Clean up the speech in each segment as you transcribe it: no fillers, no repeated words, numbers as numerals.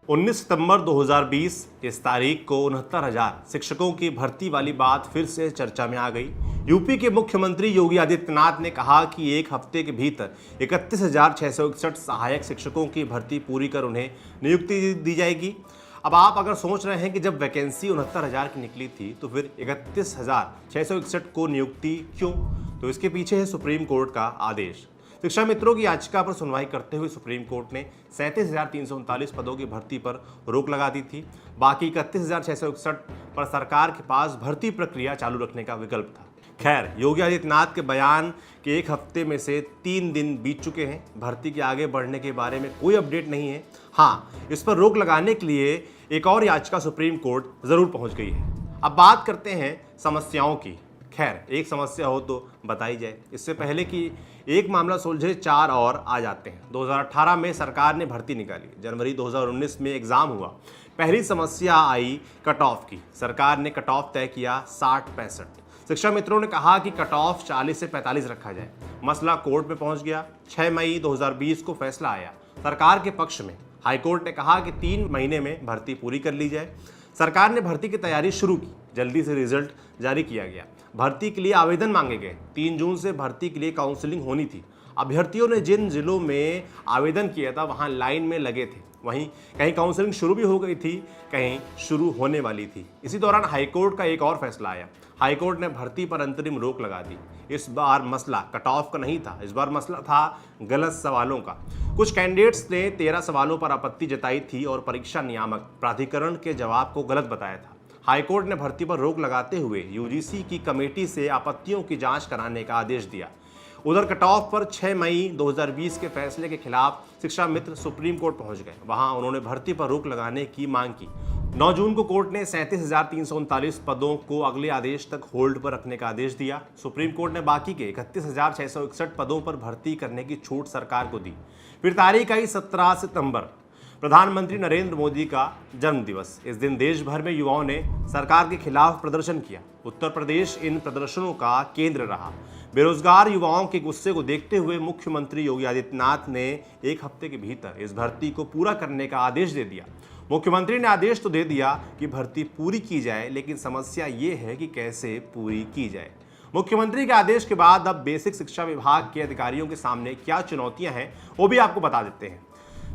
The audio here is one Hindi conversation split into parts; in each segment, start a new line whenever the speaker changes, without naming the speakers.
19 सितंबर 2020 इस तारीख को 69,000 शिक्षकों की भर्ती वाली बात फिर से चर्चा में आ गई। यूपी के मुख्यमंत्री योगी आदित्यनाथ ने कहा कि एक हफ्ते के भीतर 31,661 सहायक शिक्षकों की भर्ती पूरी कर उन्हें नियुक्ति दी जाएगी। अब आप अगर सोच रहे हैं कि जब वैकेंसी 69,000 की निकली थी तो फिर 31,661 को नियुक्ति क्यों, तो इसके पीछे है सुप्रीम कोर्ट का आदेश। शिक्षा मित्रों की याचिका पर सुनवाई करते हुए सुप्रीम कोर्ट ने 37,339 पदों की भर्ती पर रोक लगा दी थी। बाकी 31,661 पर सरकार के पास भर्ती प्रक्रिया चालू रखने का विकल्प था। खैर, योगी आदित्यनाथ के बयान के एक हफ्ते में से 3 दिन बीत चुके हैं। भर्ती के आगे बढ़ने के बारे में कोई अपडेट नहीं है। हाँ, इस पर रोक लगाने के लिए एक और याचिका सुप्रीम कोर्ट जरूर पहुंच गई है। अब बात करते हैं समस्याओं की। खैर, एक समस्या हो तो बताई जाए। इससे पहले कि एक मामला सुलझे 4 और आ जाते हैं। 2018 में सरकार ने भर्ती निकाली, जनवरी 2019 में एग्जाम हुआ। पहली समस्या आई कट ऑफ की। सरकार ने कट ऑफ तय किया 60-65। शिक्षा मित्रों ने कहा कि कट ऑफ 40 से 45 रखा जाए। मसला कोर्ट में पहुंच गया। 6 मई 2020 को फैसला आया सरकार के पक्ष में। हाईकोर्ट ने कहा कि 3 महीने में भर्ती पूरी कर ली जाए। सरकार ने भर्ती की तैयारी शुरू की। जल्दी से रिजल्ट जारी किया गया। भर्ती के लिए आवेदन मांगे गए। 3 जून से भर्ती के लिए काउंसलिंग होनी थी। अभ्यर्थियों ने जिन जिलों में आवेदन किया था वहां लाइन में लगे थे। वहीं कहीं काउंसलिंग शुरू भी हो गई थी, कहीं शुरू होने वाली थी। इसी दौरान हाईकोर्ट का एक और फैसला आया। हाईकोर्ट ने भर्ती पर अंतरिम रोक लगा दी। इस बार मसला कट ऑफ का नहीं था, इस बार मसला था गलत सवालों का। कुछ कैंडिडेट्स ने 13 सवालों पर आपत्ति जताई थी और परीक्षा नियामक प्राधिकरण के जवाब को गलत बताया था। हाईकोर्ट ने भर्ती पर रोक लगाते हुए यूजीसी की कमेटी से आपत्तियों की जांच कराने का आदेश दिया। उधर कट ऑफ पर 6 मई 2020 के फैसले के खिलाफ शिक्षा मित्र सुप्रीम कोर्ट पहुंच गए। वहां उन्होंने भर्ती पर रोक लगाने की मांग की। 9 जून को कोर्ट ने 37,339 पदों को अगले आदेश तक होल्ड पर रखने का आदेश दिया। सुप्रीम कोर्ट ने बाकी के 31,661 पदों पर भर्ती करने की छूट सरकार को दी। फिर तारीख आई 17 सितंबर, प्रधानमंत्री नरेंद्र मोदी का जन्मदिवस। इस दिन देश भर में युवाओं ने सरकार के खिलाफ प्रदर्शन किया। उत्तर प्रदेश इन प्रदर्शनों का केंद्र रहा। बेरोजगार युवाओं के गुस्से को देखते हुए मुख्यमंत्री योगी आदित्यनाथ ने एक हफ्ते के भीतर इस भर्ती को पूरा करने का आदेश दे दिया। मुख्यमंत्री ने आदेश तो दे दिया कि भर्ती पूरी की जाए, लेकिन समस्या ये है कि कैसे पूरी की जाए। मुख्यमंत्री के आदेश के बाद अब बेसिक शिक्षा विभाग के अधिकारियों के सामने क्या चुनौतियां हैं वो भी आपको बता देते हैं।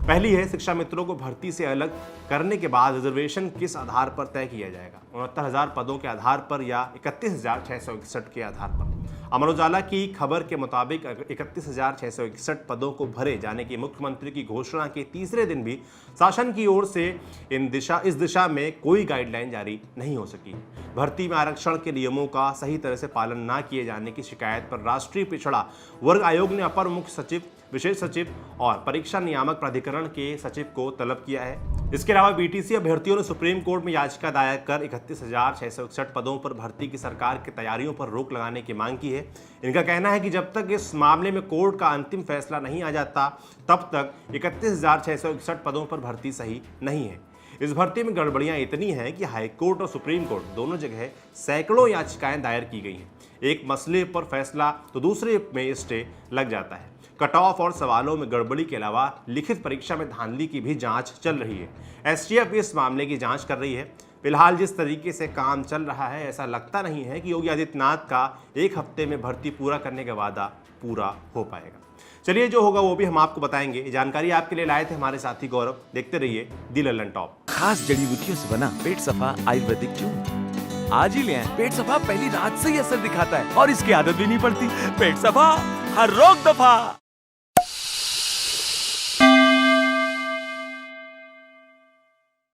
पहली है, शिक्षा मित्रों को भर्ती से अलग करने के बाद रिजर्वेशन किस आधार पर तय किया जाएगा। 69,000 पदों के आधार पर या 31,661 के आधार पर। अमर उजाला की खबर के मुताबिक 31,661 पदों को भरे जाने की मुख्यमंत्री की घोषणा के तीसरे दिन भी शासन की ओर से इस दिशा में कोई गाइडलाइन जारी नहीं हो सकी। भर्ती में आरक्षण के नियमों का सही तरह से पालन न किए जाने की शिकायत पर राष्ट्रीय पिछड़ा वर्ग आयोग ने अपर मुख्य सचिव, विशेष सचिव और परीक्षा नियामक प्राधिकरण के सचिव को तलब किया है। इसके अलावा बीटीसी अभ्यर्थियों ने सुप्रीम कोर्ट में याचिका दायर कर 31,661 पदों पर भर्ती की सरकार की तैयारियों पर रोक लगाने की मांग की है। इनका कहना है कि जब तक इस मामले में कोर्ट का अंतिम फैसला नहीं आ जाता तब तक 31,661 पदों पर भर्ती सही नहीं है। इस भर्ती में गड़बड़ियां इतनी हैं कि हाईकोर्ट और सुप्रीम कोर्ट दोनों जगह सैकड़ों याचिकाएं दायर की गई हैं। एक मसले पर फैसला तो दूसरे में स्टे लग जाता है। कट ऑफ और सवालों में गड़बड़ी के अलावा लिखित परीक्षा में धांधली की भी जांच चल रही है। एसटीएफ इस मामले की जांच कर रही है। फिलहाल जिस तरीके से काम चल रहा है, ऐसा लगता नहीं है कि योगी आदित्यनाथ का एक हफ्ते में भर्ती पूरा करने का वादा पूरा हो पाएगा। चलिए, जो होगा वो भी हम आपको बताएंगे। जानकारी आपके लिए लाए थे हमारे साथी गौरव। देखते रहिए दी लल्लन टॉप।
खास जड़ी बूटियों से बना पेट सफा आयुर्वेदिक चूर्ण आज ही ले आएं। पेट सफा पहली रात से ही असर दिखाता है और इसकी आदत भी नहीं पड़ती। पेट सफा, हर रोग दफा।